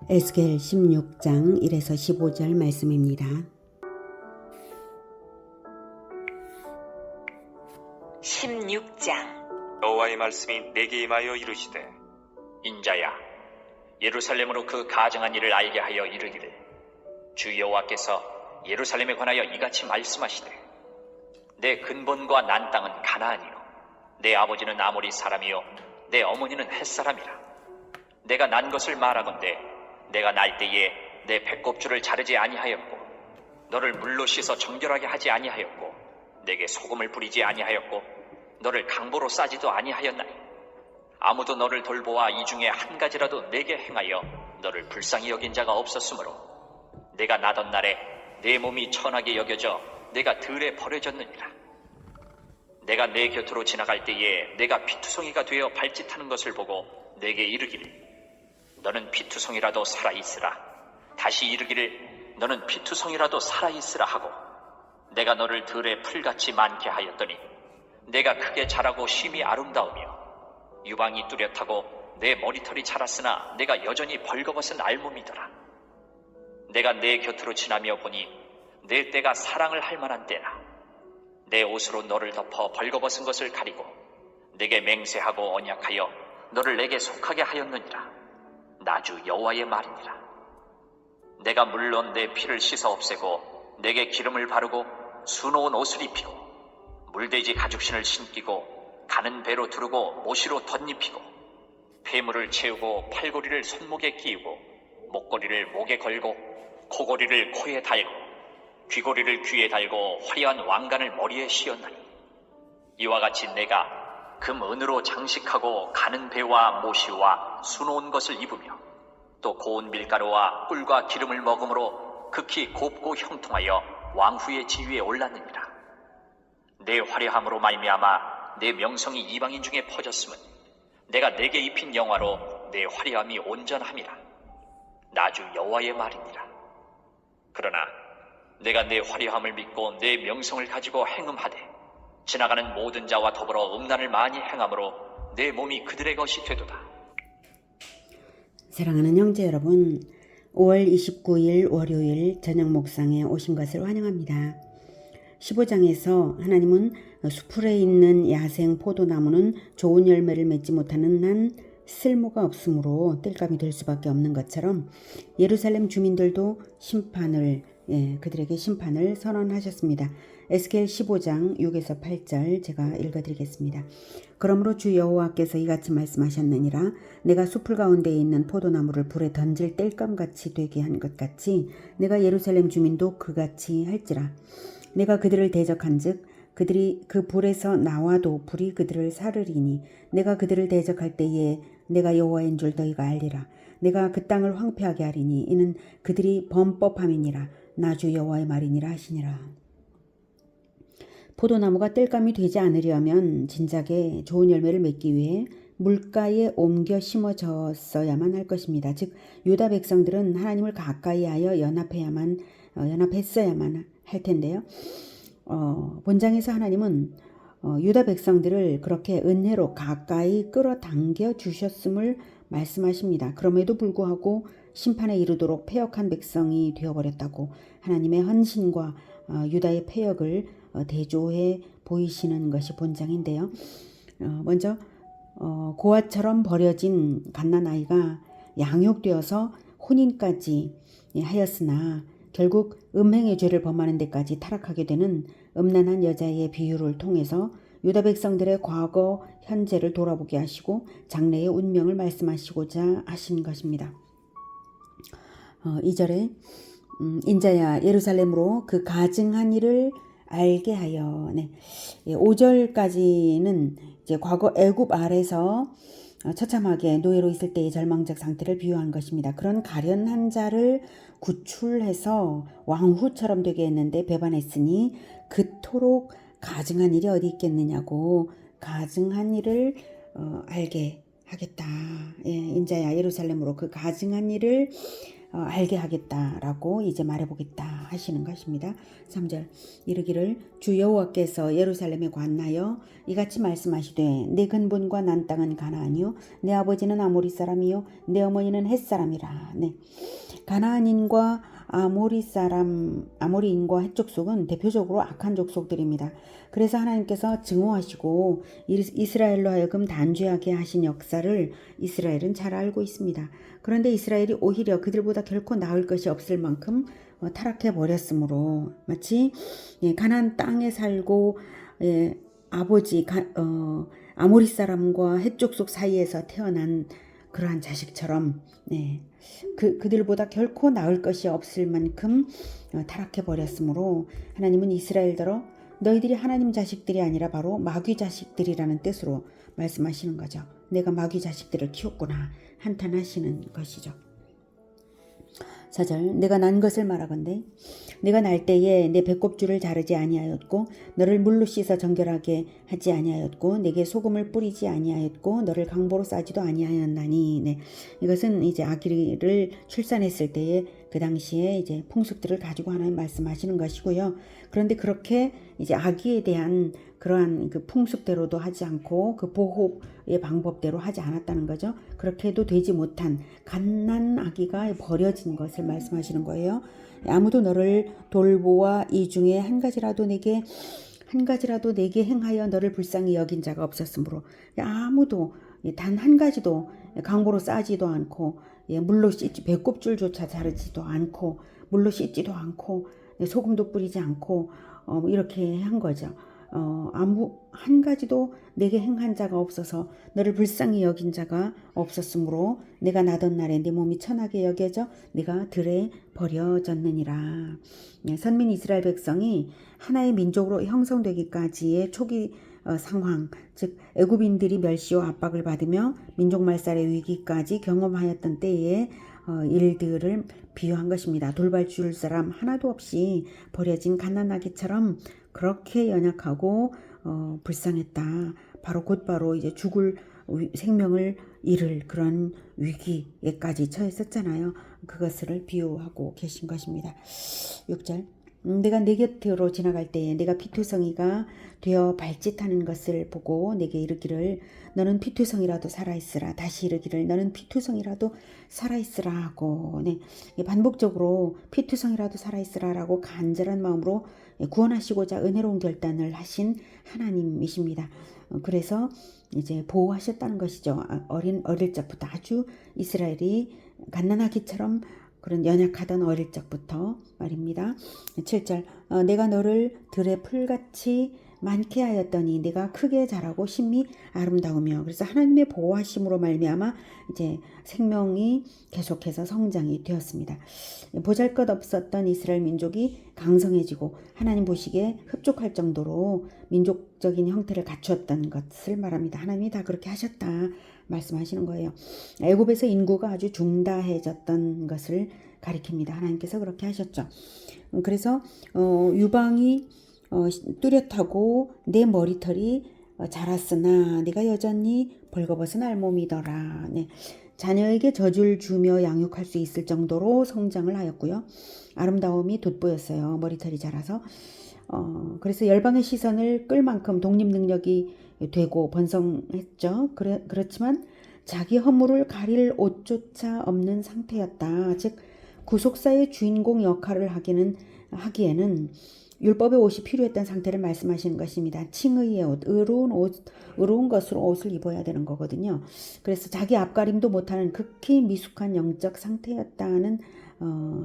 에스겔 16장 1에서 15절 말씀입니다. 16장. 여호와의 말씀이 내게 임하여 이르시되, 인자야, 예루살렘으로 그 가증한 일을 알게 하여 이르기를, 주 여호와께서 예루살렘에 관하여 이같이 말씀하시되, 내 근본과 난 땅은 가나안이요, 내 아버지는 아모리 사람이요, 내 어머니는 햇사람이라. 내가 난 것을 말하건대 내가 날 때에 내 배꼽줄을 자르지 아니하였고, 너를 물로 씻어 정결하게 하지 아니하였고, 내게 소금을 뿌리지 아니하였고, 너를 강보로 싸지도 아니하였나니, 아무도 너를 돌보아 이 중에 한 가지라도 내게 행하여 너를 불쌍히 여긴 자가 없었으므로, 내가 나던 날에 내 몸이 천하게 여겨져 내가 들에 버려졌느니라. 내가 내 곁으로 지나갈 때에 내가 피투성이가 되어 발짓하는 것을 보고 내게 이르기를, 너는 피투성이라도 살아있으라. 다시 이르기를, 너는 피투성이라도 살아있으라 하고, 내가 너를 들에 풀같이 많게 하였더니 내가 크게 자라고 심히 아름다우며 유방이 뚜렷하고 내 머리털이 자랐으나 내가 여전히 벌거벗은 알몸이더라. 내가 내 곁으로 지나며 보니 내 때가 사랑을 할 만한 때라. 내 옷으로 너를 덮어 벌거벗은 것을 가리고 내게 맹세하고 언약하여 너를 내게 속하게 하였느니라. 나주 여호와의 말이니라. 내가 물론 내 피를 씻어 없애고 내게 기름을 바르고 수놓은 옷을 입히고 물돼지 가죽신을 신기고 가는 배로 두르고 모시로 덧입히고 폐물을 채우고 팔고리를 손목에 끼우고 목걸이를 목에 걸고 코고리를 코에 달고 귀고리를 귀에 달고 화려한 왕관을 머리에 씌웠나니, 이와 같이 내가 금 은으로 장식하고 가는 배와 모시와 수놓은 것을 입으며 또 고운 밀가루와 꿀과 기름을 먹음으로 극히 곱고 형통하여 왕후의 지위에 올랐느니라. 내 화려함으로 말미암아 내 명성이 이방인 중에 퍼졌음은 내가 내게 입힌 영화로 내 화려함이 온전함이라. 나주 여호와의 말이니라. 그러나 내가 내 화려함을 믿고 내 명성을 가지고 행음하되 지나가는 모든 자와 더불어 음란을 많이 행함으로 내 몸이 그들의 것이 되도다. 사랑하는 형제 여러분, 5월 29일 월요일 저녁 목상에 오신 것을 환영합니다. 15장에서 하나님은 수풀에 있는 야생 포도나무는 좋은 열매를 맺지 못하는 한 쓸모가 없으므로 땔감이 될 수밖에 없는 것처럼 예루살렘 주민들도 그들에게 심판을 선언하셨습니다. 에스겔 15장 6에서 8절 제가 읽어드리겠습니다. 그러므로 주 여호와께서 이같이 말씀하셨느니라. 내가 수풀 가운데 있는 포도나무를 불에 던질 땔감같이 되게 한 것 같이 내가 예루살렘 주민도 그같이 할지라. 내가 그들을 대적한즉 그들이 그 불에서 나와도 불이 그들을 사르리니 내가 그들을 대적할 때에 내가 여호와인 줄 너희가 알리라. 내가 그 땅을 황폐하게 하리니 이는 그들이 범법함이니라. 나 주 여호와의 말이니라 하시니라. 포도나무가 땔감이 되지 않으려면 진작에 좋은 열매를 맺기 위해 물가에 옮겨 심어졌어야만 할 것입니다. 즉 유다 백성들은 하나님을 가까이 하여 연합했어야만 할 텐데요. 본장에서 하나님은 유다 백성들을 그렇게 은혜로 가까이 끌어당겨 주셨음을 말씀하십니다. 그럼에도 불구하고 심판에 이르도록 패역한 백성이 되어버렸다고 하나님의 헌신과 유다의 패역을 대조해 보이시는 것이 본장인데요. 먼저 고아처럼 버려진 갓난아이가 양육되어서 혼인까지 하였으나 결국 음행의 죄를 범하는 데까지 타락하게 되는 음란한 여자의 비유를 통해서 유다 백성들의 과거, 현재를 돌아보게 하시고 장래의 운명을 말씀하시고자 하신 것입니다. 2절에 인자야 예루살렘으로 그 가증한 일을 알게 하여. 5절까지는 이제 과거 애굽 아래서 처참하게 노예로 있을 때의 절망적 상태를 비유한 것입니다. 그런 가련한 자를 구출해서 왕후처럼 되게 했는데 배반했으니 그토록 가증한 일이 어디 있겠느냐고, 가증한 일을 알게 하겠다. 인자야 예루살렘으로 그 가증한 일을 알게 하겠다라고 이제 말해보겠다 하시는 것입니다. 3절 이르기를 주 여호와께서 예루살렘에 관하여 이같이 말씀하시되 내 근본과 난 땅은 가나안이요 내 아버지는 아모리 사람이요 내 어머니는 헷 사람이라. 네. 가나안인과 아모리인과 헷 족속은 대표적으로 악한 족속들입니다. 그래서 하나님께서 증오하시고 이스라엘로 하여금 단죄하게 하신 역사를 이스라엘은 잘 알고 있습니다. 그런데 이스라엘이 오히려 그들보다 결코 나을 것이 없을 만큼 타락해 버렸으므로 마치 가나안 땅에 살고 아버지 아모리 사람과 헷 족속 사이에서 태어난 그러한 자식처럼 그들보다 결코 나을 것이 없을 만큼 타락해 버렸으므로 하나님은 이스라엘더러 너희들이 하나님 자식들이 아니라 바로 마귀 자식들이라는 뜻으로 말씀하시는 거죠. 내가 마귀 자식들을 키웠구나 한탄하시는 것이죠. 4절 내가 난 것을 말하건대 내가 날 때에 내 배꼽줄을 자르지 아니하였고 너를 물로 씻어 정결하게 하지 아니하였고 내게 소금을 뿌리지 아니하였고 너를 강보로 싸지도 아니하였나니. 네. 이것은 이제 아기를 출산했을 때에 그 당시에 이제 풍습들을 가지고 하나님 말씀하시는 것이고요. 그런데 그렇게 이제 아기에 대한 그러한 그 풍습대로도 하지 않고 그 보호의 방법대로 하지 않았다는 거죠. 그렇게 해도 되지 못한 갓난 아기가 버려진 것을 말씀하시는 거예요. 아무도 너를 돌보아 이 중에 한 가지라도 내게 행하여 너를 불쌍히 여긴 자가 없었으므로 아무도 단 한 가지도 강보로 싸지도 않고 물로 씻지 배꼽줄조차 자르지도 않고 물로 씻지도 않고 소금도 뿌리지 않고 이렇게 한 거죠. 아무 한 가지도 내게 행한 자가 없어서 너를 불쌍히 여긴 자가 없었으므로 내가 나던 날에 내 몸이 천하게 여겨져 네가 들에 버려졌느니라. 선민 이스라엘 백성이 하나의 민족으로 형성되기까지의 초기 상황, 즉 애굽인들이 멸시와 압박을 받으며 민족 말살의 위기까지 경험하였던 때의 일들을 비유한 것입니다. 돌발 줄 사람 하나도 없이 버려진 갓난아기처럼 그렇게 연약하고 불쌍했다. 곧바로 이제 죽을 생명을 잃을 그런 위기에까지 처했었잖아요. 그것을 비유하고 계신 것입니다. 6절 내가 내 곁으로 지나갈 때에 내가 피투성이가 되어 발짓하는 것을 보고 내게 이르기를 너는 피투성이라도 살아있으라. 다시 이르기를 너는 피투성이라도 살아있으라 하고 반복적으로 피투성이라도 살아있으라라고 간절한 마음으로 구원하시고자 은혜로운 결단을 하신 하나님이십니다. 그래서 이제 보호하셨다는 것이죠. 어릴 적부터 아주 이스라엘이 갓난아기처럼 그런 연약하던 어릴 적부터 말입니다. 7절 내가 너를 들의 풀같이 많게 하였더니 네가 크게 자라고 심히 아름다우며. 그래서 하나님의 보호하심으로 말미암아 이제 생명이 계속해서 성장이 되었습니다. 보잘것없었던 이스라엘 민족이 강성해지고 하나님 보시기에 흡족할 정도로 민족적인 형태를 갖추었던 것을 말합니다. 하나님이 다 그렇게 하셨다 말씀하시는 거예요. 애굽에서 인구가 아주 중다해졌던 것을 가리킵니다. 하나님께서 그렇게 하셨죠. 그래서 유방이 뚜렷하고 내 머리털이 자랐으나 네가 여전히 벌거벗은 알몸이더라. 자녀에게 젖을 주며 양육할 수 있을 정도로 성장을 하였고요. 아름다움이 돋보였어요. 머리털이 자라서. 그래서 열방의 시선을 끌 만큼 독립 능력이 되고 번성했죠. 그렇지만 자기 허물을 가릴 옷조차 없는 상태였다. 즉 구속사의 주인공 역할을 하기에는 율법의 옷이 필요했던 상태를 말씀하시는 것입니다. 칭의의 옷, 의로운 것으로 옷을 입어야 되는 거거든요. 그래서 자기 앞가림도 못하는 극히 미숙한 영적 상태였다는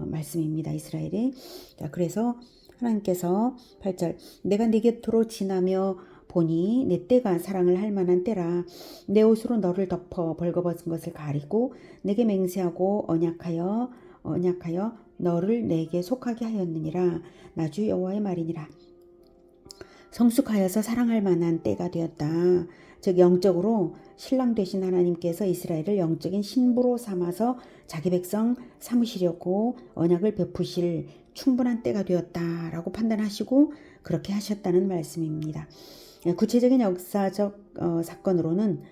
말씀입니다. 이스라엘이. 자, 그래서 하나님께서 8절 내가 네 곁으로 지나며 보니 내 때가 사랑을 할 만한 때라. 내 옷으로 너를 덮어 벌거벗은 것을 가리고 내게 맹세하고 언약하여 너를 내게 속하게 하였느니라. 나 주 여호와의 말이니라. 성숙하여서 사랑할 만한 때가 되었다. 즉 영적으로 신랑 되신 하나님께서 이스라엘을 영적인 신부로 삼아서 자기 백성 삼으시려고 언약을 베푸실 충분한 때가 되었다라고 판단하시고 그렇게 하셨다는 말씀입니다. 구체적인 역사적 사건으로는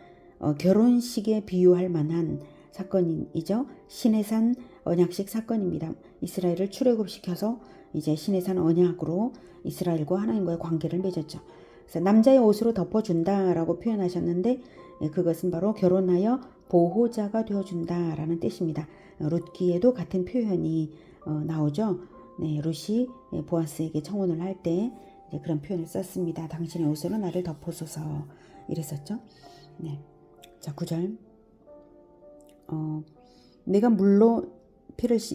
결혼식에 비유할 만한 사건이죠. 시내산 언약식 사건입니다. 이스라엘을 출애굽시켜서 이제 시내산 언약으로 이스라엘과 하나님과의 관계를 맺었죠. 그래서 남자의 옷으로 덮어준다라고 표현하셨는데 그것은 바로 결혼하여 보호자가 되어준다라는 뜻입니다. 룻기에도 같은 표현이 나오죠. 네, 룻이 보아스에게 청혼을 할 때 그런 표현을 썼습니다. 당신의 옷으로 나를 덮어소서 이랬었죠. 네, 자 9절. 내가 물로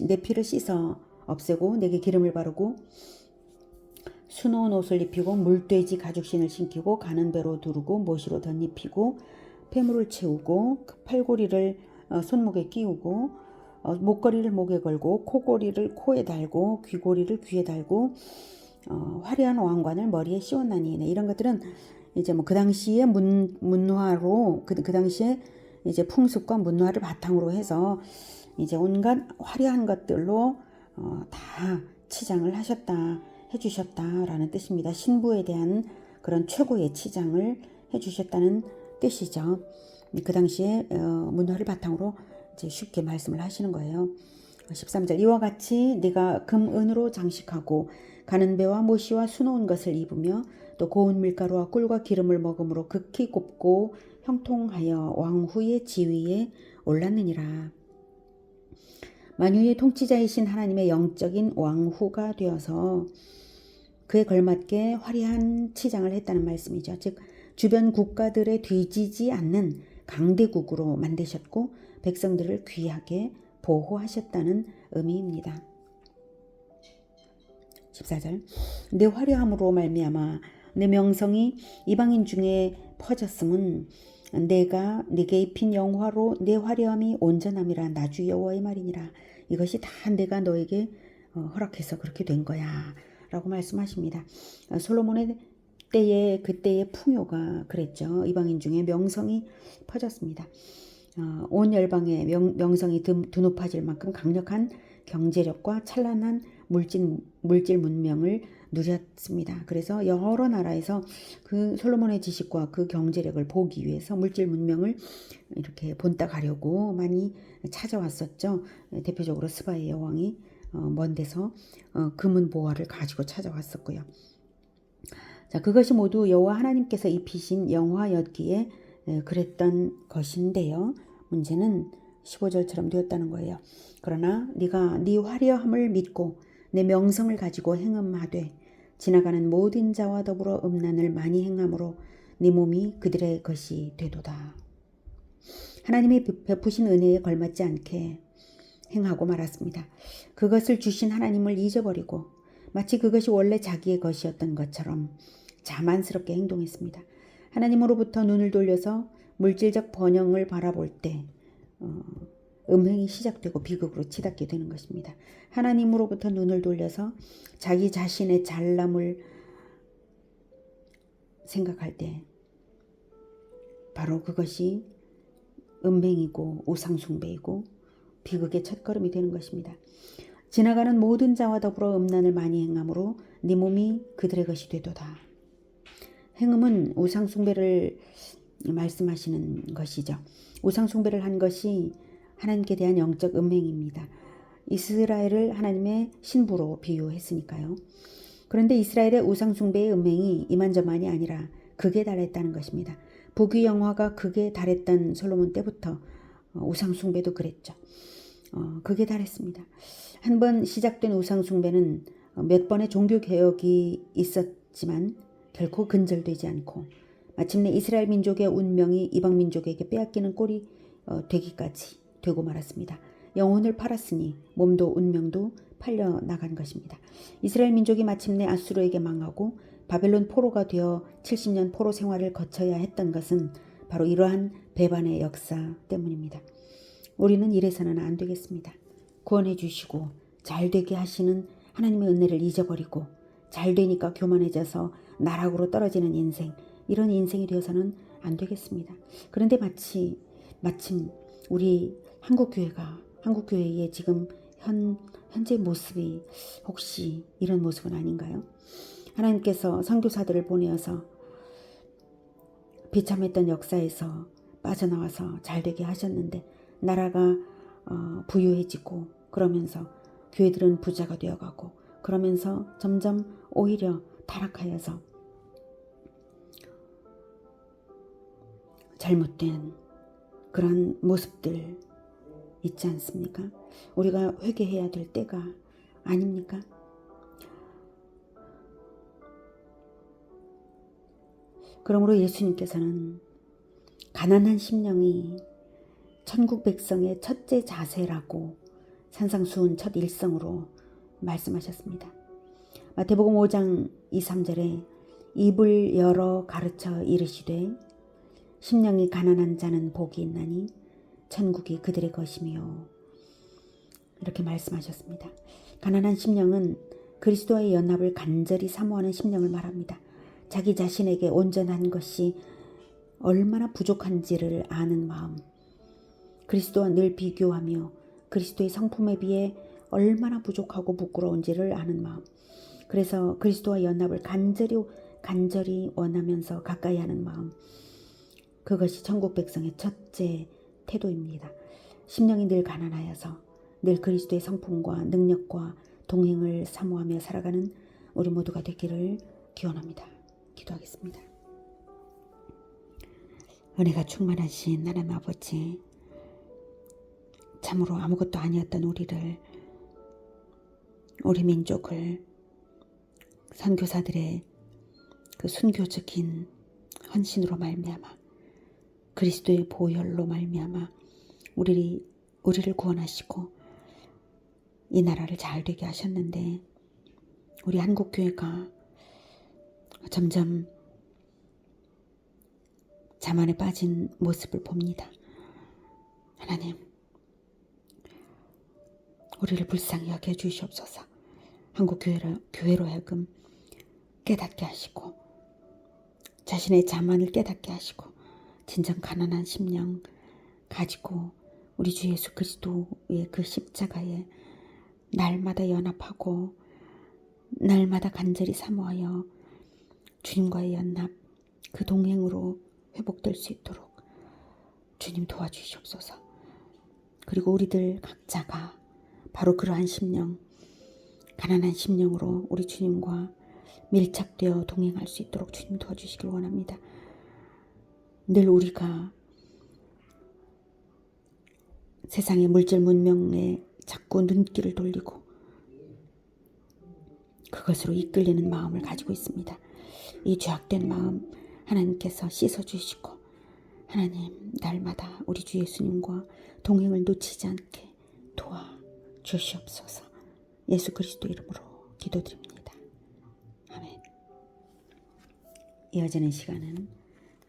내 피를 씻어 없애고 내게 기름을 바르고 수놓은 옷을 입히고 물돼지 가죽신을 신기고 가는 배로 두르고 못으로 덧입히고 폐물을 채우고 팔고리를 손목에 끼우고 목걸이를 목에 걸고 코고리를 코에 달고 귀고리를 귀에 달고 화려한 왕관을 머리에 씌웠나니. 네, 이런 것들은 이제 뭐 그 당시에 문화로 그 당시에 이제 풍습과 문화를 바탕으로 해서 이제 온갖 화려한 것들로 다 치장을 해주셨다라는 뜻입니다. 신부에 대한 그런 최고의 치장을 해주셨다는 뜻이죠. 그 당시에 문화를 바탕으로 이제 쉽게 말씀을 하시는 거예요. 13절. 이와 같이 네가 금 은으로 장식하고 가는 배와 모시와 수놓은 것을 입으며 또 고운 밀가루와 꿀과 기름을 먹음으로 극히 곱고 형통하여 왕후의 지위에 올랐느니라. 만유의 통치자이신 하나님의 영적인 왕후가 되어서 그에 걸맞게 화려한 치장을 했다는 말씀이죠. 즉 주변 국가들에 뒤지지 않는 강대국으로 만드셨고 백성들을 귀하게 보호하셨다는 의미입니다. 14절. 내 화려함으로 말미암아 내 명성이 이방인 중에 퍼졌음은 내가 네게 입힌 영화로 내 화려함이 온전함이라 나 주 여호와의 말이니라. 이것이 다 내가 너에게 허락해서 그렇게 된 거야 라고 말씀하십니다. 솔로몬의 그때의 풍요가 그랬죠. 이방인 중에 명성이 퍼졌습니다. 온 열방에 명성이 드높아질 만큼 강력한 경제력과 찬란한 물질 문명을 누렸습니다. 그래서 여러 나라에서 그 솔로몬의 지식과 그 경제력을 보기 위해서 물질 문명을 이렇게 본따 가려고 많이 찾아왔었죠. 대표적으로 스바의 여왕이 먼 데서 금은 보화를 가지고 찾아왔었고요. 자, 그것이 모두 여호와 하나님께서 입히신 영화였기에 그랬던 것인데요. 문제는 15절처럼 되었다는 거예요. 그러나 네가 네 화려함을 믿고 내 명성을 가지고 행음하되 지나가는 모든 자와 더불어 음란을 많이 행함으로 네 몸이 그들의 것이 되도다. 하나님이 베푸신 은혜에 걸맞지 않게 행하고 말았습니다. 그것을 주신 하나님을 잊어버리고 마치 그것이 원래 자기의 것이었던 것처럼 자만스럽게 행동했습니다. 하나님으로부터 눈을 돌려서 물질적 번영을 바라볼 때 음행이 시작되고 비극으로 치닫게 되는 것입니다. 하나님으로부터 눈을 돌려서 자기 자신의 잘남을 생각할 때 바로 그것이 음행이고 우상숭배이고 비극의 첫걸음이 되는 것입니다. 지나가는 모든 자와 더불어 음란을 많이 행함으로 네 몸이 그들의 것이 되도다. 행음은 우상숭배를 말씀하시는 것이죠. 우상숭배를 한 것이 하나님께 대한 영적 음행입니다. 이스라엘을 하나님의 신부로 비유했으니까요. 그런데 이스라엘의 우상숭배의 음행이 이만저만이 아니라 극에 달했다는 것입니다. 부귀영화가 극에 달했던 솔로몬 때부터 우상숭배도 그랬죠. 극에 달했습니다. 한 번 시작된 우상숭배는 몇 번의 종교개혁이 있었지만 결코 근절되지 않고 마침내 이스라엘 민족의 운명이 이방 민족에게 빼앗기는 꼴이 되기까지 되고 말았습니다. 영혼을 팔았으니 몸도 운명도 팔려 나간 것입니다. 이스라엘 민족이 마침내 아수르에게 망하고 바벨론 포로가 되어 70년 포로 생활을 거쳐야 했던 것은 바로 이러한 배반의 역사 때문입니다. 우리는 이래서는 안 되겠습니다. 구원해 주시고 잘 되게 하시는 하나님의 은혜를 잊어버리고 잘 되니까 교만해져서 나락으로 떨어지는 인생, 이런 인생이 되어서는 안 되겠습니다. 그런데 마침 우리 한국교회의 지금 현재 모습이 혹시 이런 모습은 아닌가요? 하나님께서 선교사들을 보내어서 비참했던 역사에서 빠져나와서 잘되게 하셨는데 나라가 부유해지고 그러면서 교회들은 부자가 되어가고 그러면서 점점 오히려 타락하여서 잘못된 그런 모습들 있지 않습니까? 우리가 회개해야 될 때가 아닙니까? 그러므로 예수님께서는 가난한 심령이 천국 백성의 첫째 자세라고 산상수훈 첫 일성으로 말씀하셨습니다. 마태복음 5장 2, 3절에 입을 열어 가르쳐 이르시되 심령이 가난한 자는 복이 있나니 천국이 그들의 것이며 이렇게 말씀하셨습니다. 가난한 심령은 그리스도와의 연합을 간절히 사모하는 심령을 말합니다. 자기 자신에게 온전한 것이 얼마나 부족한지를 아는 마음, 그리스도와 늘 비교하며 그리스도의 성품에 비해 얼마나 부족하고 부끄러운지를 아는 마음, 그래서 그리스도와 연합을 간절히 원하면서 가까이 하는 마음, 그것이 천국 백성의 첫째 태도입니다. 심령이 늘 가난하여서 늘 그리스도의 성품과 능력과 동행을 사모하며 살아가는 우리 모두가 되기를 기원합니다. 기도하겠습니다. 은혜가 충만하신 하나님 아버지, 참으로 아무것도 아니었던 우리 민족을 선교사들의 그 순교적인 헌신으로 말미암아 그리스도의 보혈로 말미암아 우리를 구원하시고 이 나라를 잘 되게 하셨는데 우리 한국교회가 점점 자만에 빠진 모습을 봅니다. 하나님, 우리를 불쌍히 여겨 주시옵소서. 한국교회로 하여금 깨닫게 하시고 자신의 자만을 깨닫게 하시고 진정 가난한 심령 가지고 우리 주 예수 그리스도의 그 십자가에 날마다 연합하고 날마다 간절히 사모하여 주님과의 연합, 그 동행으로 회복될 수 있도록 주님 도와주시옵소서. 그리고 우리들 각자가 바로 그러한 심령, 가난한 심령으로 우리 주님과 밀착되어 동행할 수 있도록 주님 도와주시길 원합니다. 늘 우리가 세상의 물질 문명에 자꾸 눈길을 돌리고 그것으로 이끌리는 마음을 가지고 있습니다. 이 죄악된 마음 하나님께서 씻어주시고 하나님 날마다 우리 주 예수님과 동행을 놓치지 않게 도와주시옵소서. 예수 그리스도 이름으로 기도드립니다. 아멘. 이어지는 시간은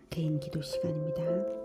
개인 기도 시간입니다.